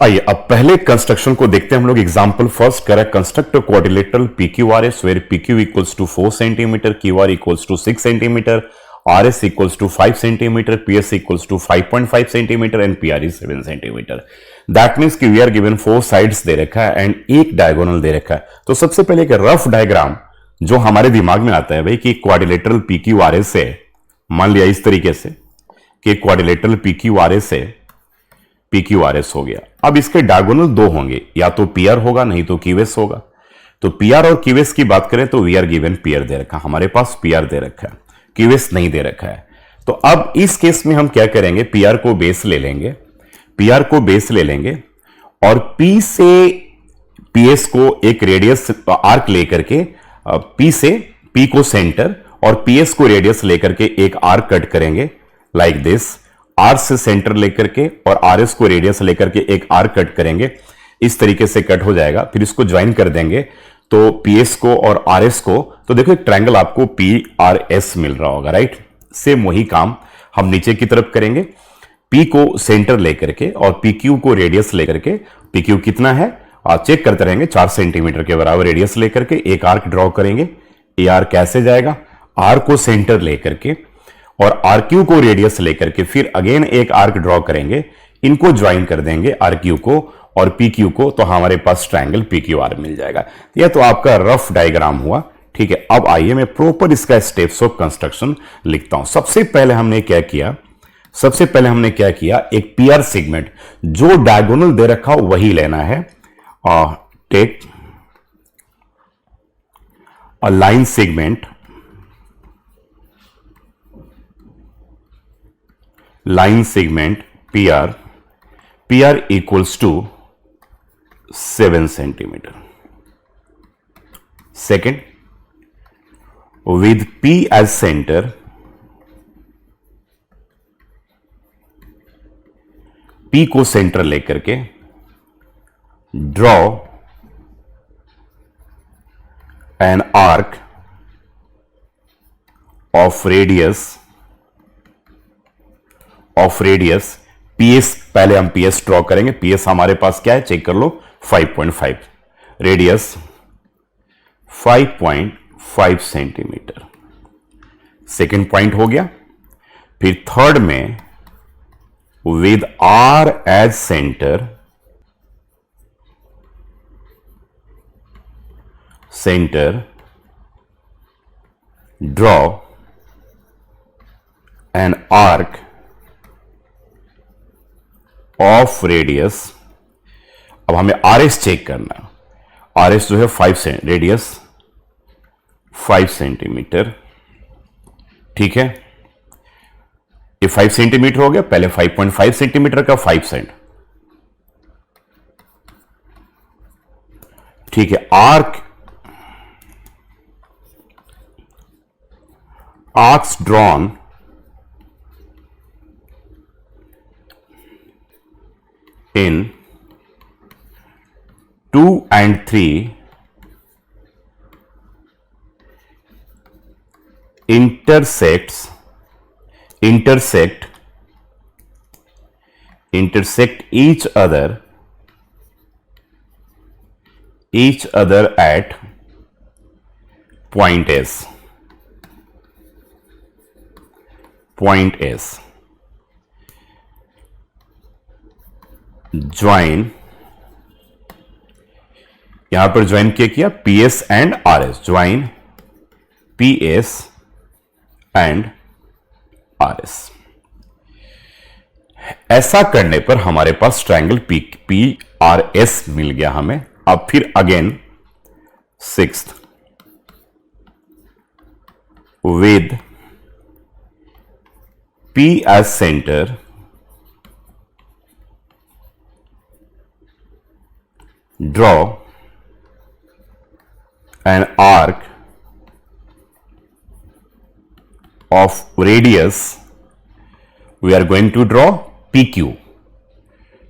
आइए अब पहले कंस्ट्रक्शन को देखते हैं हम लोग। Example first correct, construct quadrilateral PQRS where PQ equals to 4 centimetre, QR equals to 6 centimetre, RS equals to 5 centimetre, PS equals to 5.5 centimetre and PR is 7 centimetre. That means कि we are given 4 sides दे रखा है and एक diagonal दे रखा है। तो सबसे पहले एक रफ डायग्राम जो हमारे दिमाग में आता है भाई कि क्वाड्रिलेटरल PQRS है, मान लिया इस तरीके से कि क्वाड्रिलेटरल PQRS है, PQRS हो गया। अब इसके डायगोनल दो होंगे, या तो PR होगा नहीं तो QS होगा। तो PR और QS की बात करें तो वी आर गिवन PR दे रखा, हमारे पास PR दे रखा है, QS नहीं दे रखा है। तो अब इस केस में हम क्या करेंगे, PR को बेस ले लेंगे, PR को बेस ले लेंगे और P से PS को एक रेडियस आर्क लेकर के P से P को सेंटर और PS को रेडियस लेकर के एक आर्क कट करेंगे लाइक दिस। R से सेंटर लेकर के और RS को रेडियस लेकर के एक आर्क कट करेंगे, इस तरीके से कट हो जाएगा। फिर इसको ज्वाइन कर देंगे तो PS को और RS को, तो देखो एक ट्रायंगल आपको PRS मिल रहा होगा, राइट। सेम वही काम हम नीचे की तरफ करेंगे, P को सेंटर लेकर के और PQ को रेडियस लेकर के, PQ कितना है चेक करते रहेंगे, 4 सेंटीमीटर के बराबर रेडियस लेकर के एक आर्क ड्रॉ करेंगे। ये आर्क कैसे जाएगा, R को सेंटर लेकर के और RQ को रेडियस लेकर के फिर अगेन एक आर्क ड्रॉ करेंगे, इनको ज्वाइन कर देंगे RQ को और PQ को, तो हमारे पास ट्रायंगल PQR मिल जाएगा। यह तो आपका रफ डायग्राम हुआ, ठीक है। अब आइए मैं प्रॉपर इसका स्टेप्स ऑफ कंस्ट्रक्शन लिखता हूं। सबसे पहले हमने क्या किया, एक PR सेगमेंट जो डायगोनल दे रखा हो वही लेना है। Take a line segment, PR equals to 7 centimeter. Second, with P as center, P को सेंटर लेकर के draw an arc of radius PS, पहले हम PS ड्रॉ करेंगे। PS हमारे पास क्या है चेक कर लो, 5.5, रेडियस 5.5 सेंटीमीटर। सेकेंड पॉइंट हो गया। फिर थर्ड में with R as centre draw an arc of radius. अब हमें RS चेक करना है, RS जो है 5 रेडियस 5 सेंटीमीटर, ठीक है। ये 5 सेंटीमीटर हो गया, पहले 5.5 सेंटीमीटर का 5 सेंट, ठीक है। Arcs drawn in 2 and 3 intersect each other at point S. Join, यहां पर ज्वाइन किया PS and RS, join PS and RS। ऐसा करने पर हमारे पास ट्रायंगल PRS मिल गया हमें। अब फिर again sixth, with P as centre draw an arc of radius, we are going to draw PQ.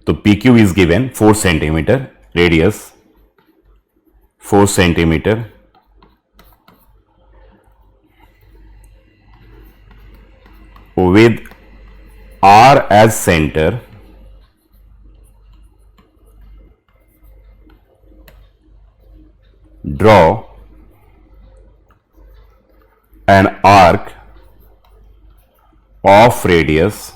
So PQ is given 4 centimeter, radius 4 centimeter, with R as center draw an arc of radius,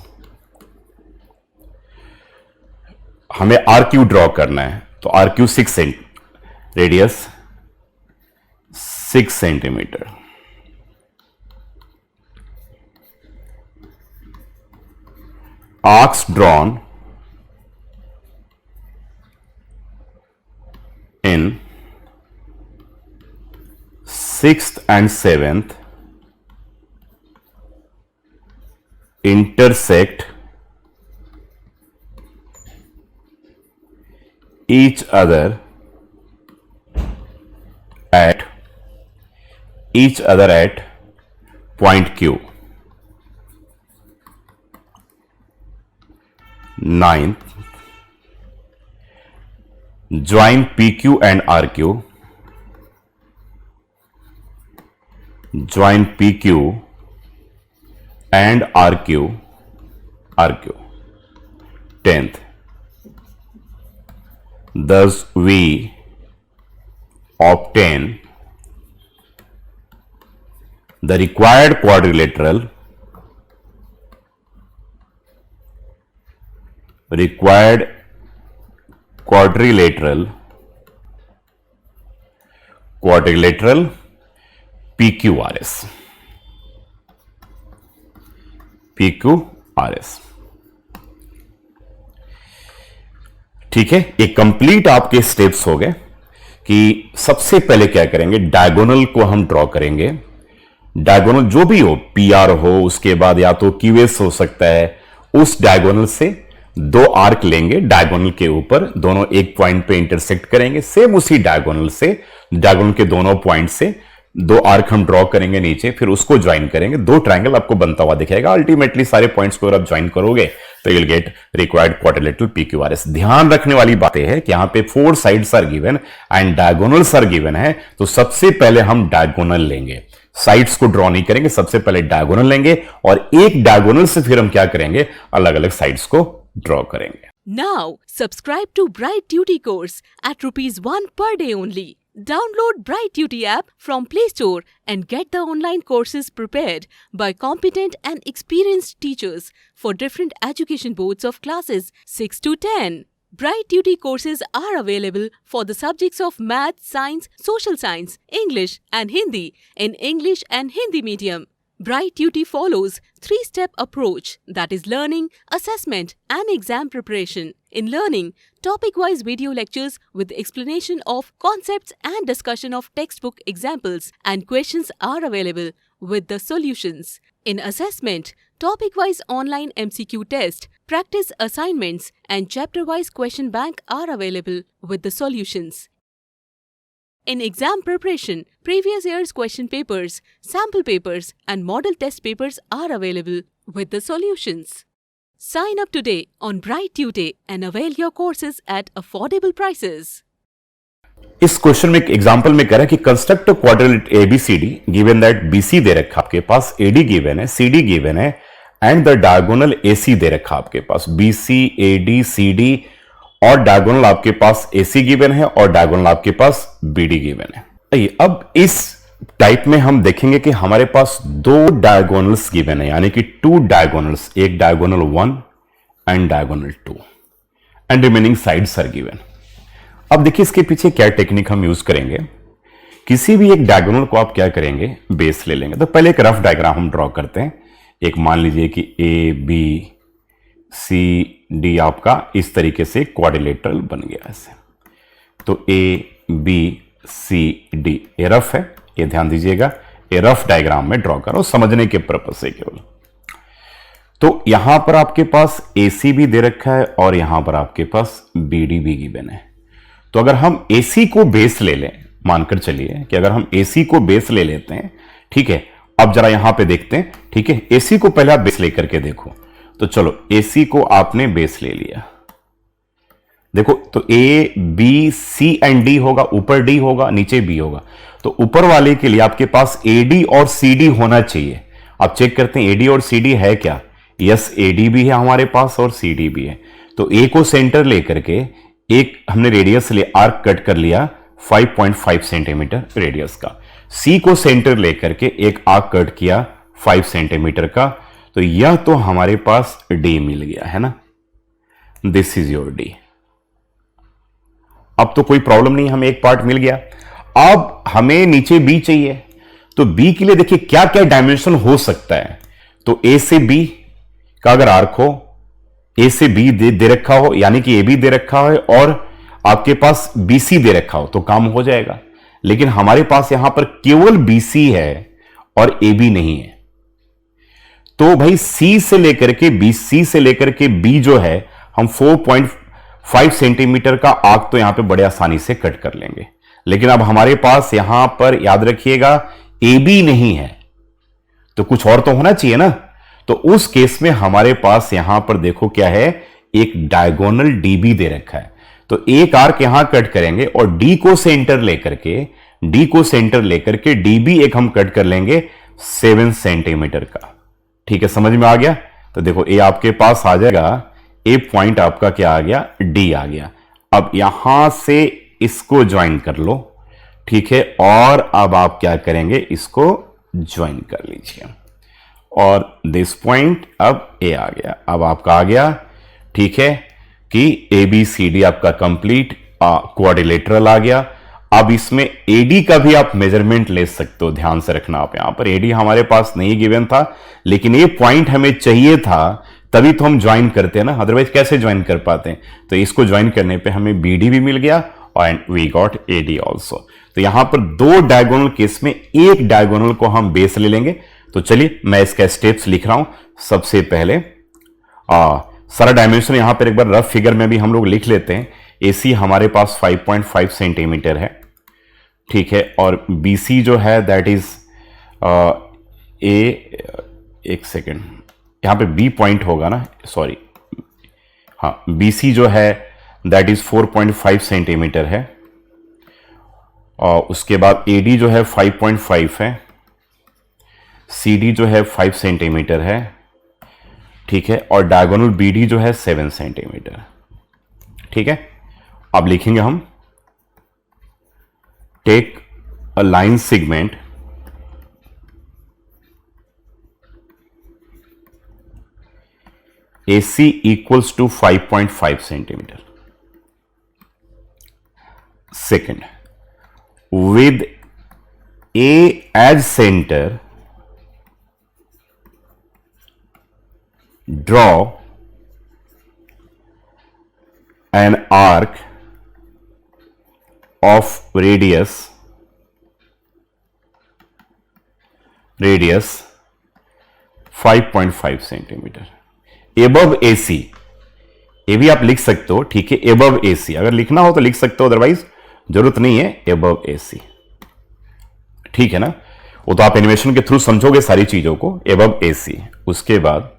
हमें RQ draw करना है, तो RQ 6 cent, radius 6 centimetre. Arcs drawn in 6th and 7th intersect each other at point Q. 9th, join PQ and RQ, join PQ and RQ. 10th, thus we obtain the required quadrilateral PQRS। ठीक है, ये complete आपके steps हो गए कि सबसे पहले क्या करेंगे, डायगोनल को हम ड्रॉ करेंगे। डायगोनल जो भी हो, पीआर हो, उसके बाद या तो क्यूएस हो सकता है, उस डायगोनल से दो आर्क लेंगे, डायगोनल के ऊपर दोनों एक पॉइंट पे इंटरसेक्ट करेंगे। सेम उसी डायगोनल से, डायगोनल के दोनों पॉइंट से दो आर्क हम ड्रॉ करेंगे नीचे, फिर उसको ज्वाइन करेंगे। दो ट्रायंगल आपको बनता हुआ दिखेगा। अल्टीमेटली सारे पॉइंट्स को अगर आप ज्वाइन करोगे तो you will get required quadrilateral PQRS। ध्यान रखने वाली बात है कि यहां पे 4 sides are given and diagonals are given है, तो सबसे पहले हम डायगोनल लेंगे, साइड्स को ड्रॉ नहीं करेंगे। सबसे पहले डायगोनल लेंगे और एक डायगोनल से फिर हम क्या करेंगे, अलग अलग साइड्स को ड्रॉ करेंगे। Now, subscribe to Bright Duty course at ₹1 per day only. Download Bright Duty app from Play Store and get the online courses prepared by competent and experienced teachers for different education boards of classes 6 to 10. Bright Duty courses are available for the subjects of Math, Science, Social Science, English and Hindi in English and Hindi medium. Bright Duty follows 3-step approach, that is learning, assessment and exam preparation. In learning, topic-wise video lectures with explanation of concepts and discussion of textbook examples and questions are available with the solutions. In assessment, topic-wise online MCQ test, practice assignments and chapter-wise question bank are available with the solutions. In exam preparation, previous year's question papers, sample papers and model test papers are available with the solutions. Sign up today on Bright Tutor and avail your courses at affordable prices. इस question में एक example में कह रहा है कि construct quadrilateral ABCD given that BC दे रखा आपके पास, एडी गिवन है, सीडी गिवन है एंड द डायगोनल एसी दे रखा आपके पास, बीसी एडी सीडी और डायगोनल आपके पास एसी गिवन है और डायगोनल आपके पास बीडी गिवन है। अब इस टाइप में हम देखेंगे कि हमारे पास दो डायगोनल्स गिवन है, यानी कि 2 डायगोनल्स, एक diagonal 1 and diagonal 2 and remaining sides are given. अब देखिए इसके पीछे क्या टेक्निक हम यूज करेंगे। किसी भी एक डायगोनल को आप क्या करेंगे, बेस ले लेंगे। तो पहले एक रफ डायग्राम हम ड्रॉ करते हैं। एक मान लीजिए कि ए बी सी डी आपका इस तरीके से क्वाड्रिलेटरल बन गया ऐसे। तो ए बी सी डी, ये रफ है, ये ध्यान दीजिएगा, ये रफ डायग्राम में ड्रॉ करो समझने के पर्पज से केवल। तो यहां पर आपके पास एसी भी दे रखा है और यहां पर आपके पास बीडी भी गिवन है। तो अगर हम एसी को बेस ले लें, मानकर चलिए कि अगर हम एसी को बेस ले लेते हैं, ठीक है। अब जरा यहां पे देखते हैं, ठीक है, एसी को पहले आप बेस लेकर के देखो। तो चलो एसी को आपने बेस ले लिया, देखो तो A B C and D होगा, ऊपर डी होगा नीचे बी होगा। तो ऊपर वाले के लिए आपके पास एडी और सीडी होना चाहिए। आप चेक करते हैं एडी और सीडी है क्या, यस एडी भी है हमारे पास और सीडी भी है। तो ए को सेंटर लेकर के एक हमने रेडियस ले आर्क कट कर लिया 5.5 सेंटीमीटर रेडियस का। सी को सेंटर लेकर के एक आर्क कट किया 5 सेंटीमीटर का, तो यह तो हमारे पास डी मिल गया है ना, दिस इज योर डी। अब तो कोई प्रॉब्लम नहीं, हमें एक पार्ट मिल गया। अब हमें नीचे बी चाहिए, तो बी के लिए देखिए क्या क्या डायमेंशन हो सकता है। तो ए से बी का अगर आर्क हो, ए से बी दे रखा हो, यानी कि ए बी दे रखा है और आपके पास बी सी दे रखा हो, तो काम हो जाएगा। लेकिन हमारे पास यहां पर केवल बी सी है और ए बी नहीं है, तो भाई सी से लेकर के बी, सी से लेकर के बी जो है, हम 4.5 सेंटीमीटर का आर्क तो यहां पे बड़े आसानी से कट कर लेंगे। लेकिन अब हमारे पास यहां पर याद रखिएगा ए बी नहीं है, तो कुछ और तो होना चाहिए ना। तो उस केस में हमारे पास यहां पर देखो क्या है, एक डायगोनल डीबी दे रखा है, तो एक आर्क यहां कट करेंगे और डी को सेंटर लेकर के डीबी एक हम कट कर लेंगे 7 सेंटीमीटर का। ठीक है, समझ में आ गया। तो देखो ए आपके पास आ जाएगा, ए पॉइंट आपका क्या आ गया, डी आ गया। अब यहां से इसको ज्वाइन कर लो, ठीक है, और अब आप क्या करेंगे, इसको ज्वाइन कर लीजिए और दिस पॉइंट अब ए आ गया। अब आपका आ गया, ठीक है, कि ए बी सी डी आपका कंप्लीट क्वाड्रिलेटरल आ गया। अब इसमें एडी का भी आप मेजरमेंट ले सकते हो, ध्यान से रखना। आप यहां पर एडी हमारे पास नहीं गिवन था, लेकिन ये पॉइंट हमें चाहिए था, तभी तो हम ज्वाइन करते हैं ना, अदरवाइज कैसे ज्वाइन कर पाते हैं। तो इसको ज्वाइन करने पे हमें बीडी भी मिल गया and we got AD also. तो यहां पर दो डायगोनल केस में एक डायगोनल को हम बेस ले लेंगे। तो चलिए मैं इसका स्टेप्स लिख रहा हूं। सबसे पहले सारा डायमेंशन यहां पर एक बार रफ फिगर में भी हम लोग लिख लेते हैं। एसी हमारे पास 5.5 सेंटीमीटर है, ठीक है, और बीसी जो है दैट इज एक सेकेंड, यहां पे बी पॉइंट होगा ना, सॉरी, हाँ, बीसी जो है दैट इज 4.5 सेंटीमीटर है, और उसके बाद एडी जो है 5.5 है, सीडी जो है 5 सेंटीमीटर है, ठीक है, और डायगोनल बीडी जो है 7 सेंटीमीटर। ठीक है, अब लिखेंगे हम, take a line segment AC equals to 5.5 centimeter. Second, with A as center, draw an arc of radius 5.5 centimetre above AC। ये भी आप लिख सकते हो, ठीक है, एबव AC अगर लिखना हो तो लिख सकते हो, अदरवाइज जरूरत नहीं है, एबव AC। ठीक है ना, वो तो आप एनिमेशन के थ्रू समझोगे सारी चीजों को, एबव AC। उसके बाद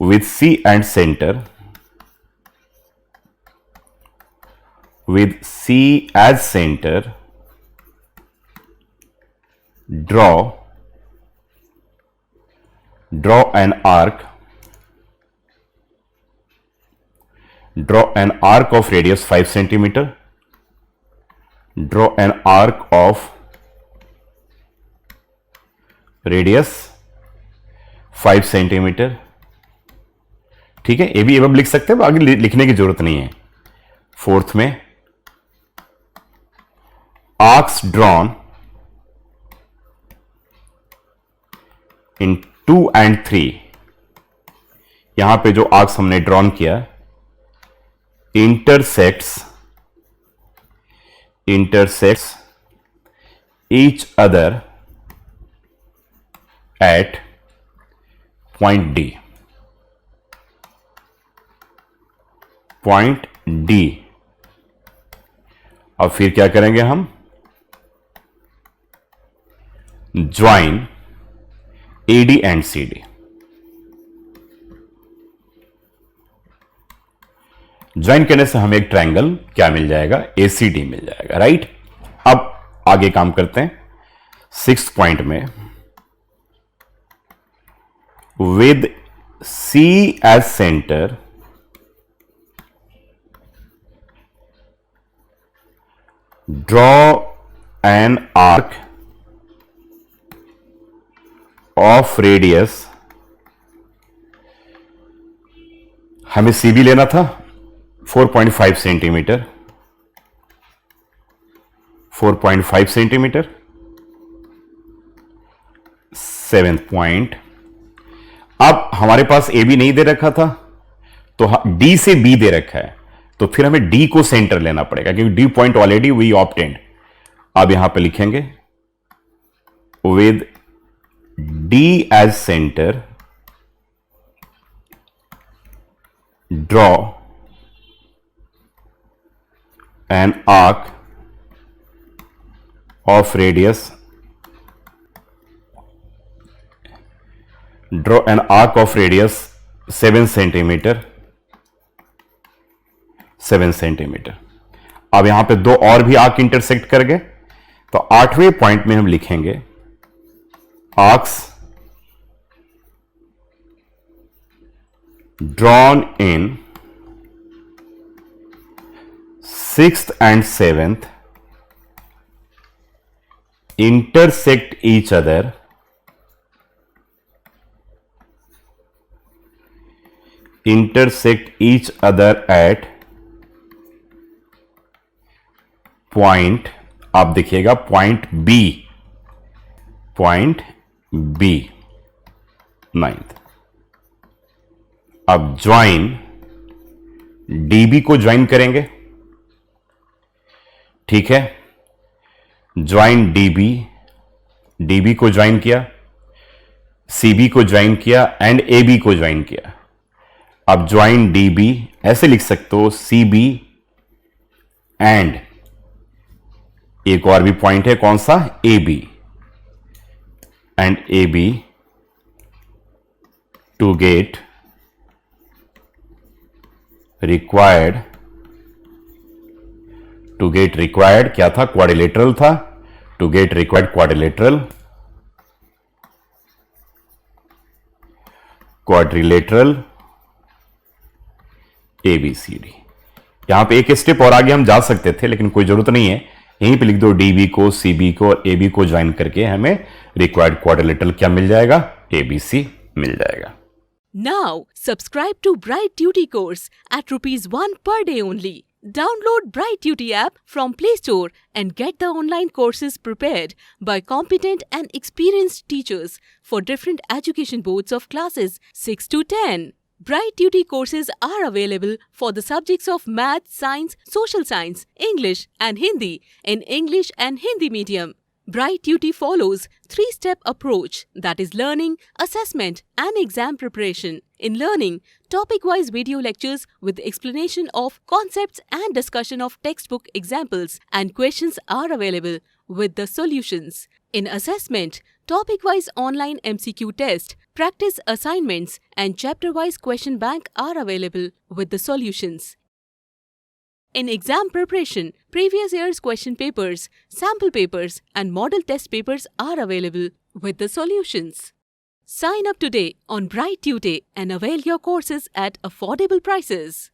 with C and centre, with C as center, draw an arc of radius 5 centimeter, draw an arc of radius 5 centimetre. ठीक है, ये भी एबव लिख सकते हैं, आगे लिखने की जरूरत नहीं है। फोर्थ में arcs drawn in 2 and 3, यहां पे जो आर्क्स हमने ड्रॉन किया intersects each other at point D। अब फिर क्या करेंगे हम, join AD and CD। Join करने से हमें एक ट्रायंगल क्या मिल जाएगा, ACD मिल जाएगा, राइट। अब आगे काम करते हैं 6th पॉइंट में, with C as centre, draw an arc of radius, हमें CB लेना था 4.5 सेंटीमीटर, 4.5 सेंटीमीटर, 7th पॉइंट। अब हमारे पास ए बी नहीं दे रखा था, तो डी से बी दे रखा है, तो फिर हमें डी को सेंटर लेना पड़ेगा, क्योंकि D point already we obtained. अब यहां पे लिखेंगे with D as centre draw an arc of radius, draw an arc of radius 7 centimetre, 7 centimetre. अब यहां पे दो और भी आर्क इंटरसेक्ट कर गए, तो 8वें पॉइंट में हम लिखेंगे arcs drawn in 6th and 7th intersect each other at point, आप देखिएगा पॉइंट बी 9th। अब ज्वाइन डीबी को ज्वाइन करेंगे, ठीक है, ज्वाइन डीबी को ज्वाइन किया, सीबी को ज्वाइन किया एंड एबी को ज्वाइन किया। अब ज्वाइन डीबी ऐसे लिख सकते हो सीबी एंड एक और भी पॉइंट है, कौन सा, AB, and AB to get required, क्या था, क्वाड्रिलेटरल था, to get required quadrilateral ABCD। यहां पे एक स्टेप और आगे हम जा सकते थे, लेकिन कोई जरूरत नहीं है, यहीं पे लिख दो डीबी को, सीबी को और एबी को ज्वाइन करके हमें रिक्वायर्ड क्वाड्रिलेटरल क्या मिल जाएगा, ABC मिल जाएगा। Now, subscribe to Bright Duty course at ₹1 per day only. Download Bright Duty app from Play Store and get the online courses prepared by competent and experienced teachers for different education boards of classes 6 to 10. Bright Duty courses are available for the subjects of Math, Science, Social Science, English and Hindi in English and Hindi medium. Bright Duty follows 3-step approach, that is learning, assessment and exam preparation. In learning, topic-wise video lectures with explanation of concepts and discussion of textbook examples and questions are available with the solutions. In assessment, topic-wise online MCQ test, practice assignments and chapter-wise question bank are available with the solutions. In exam preparation, previous year's question papers, sample papers and model test papers are available with the solutions. Sign up today on Bright Tutor and avail your courses at affordable prices.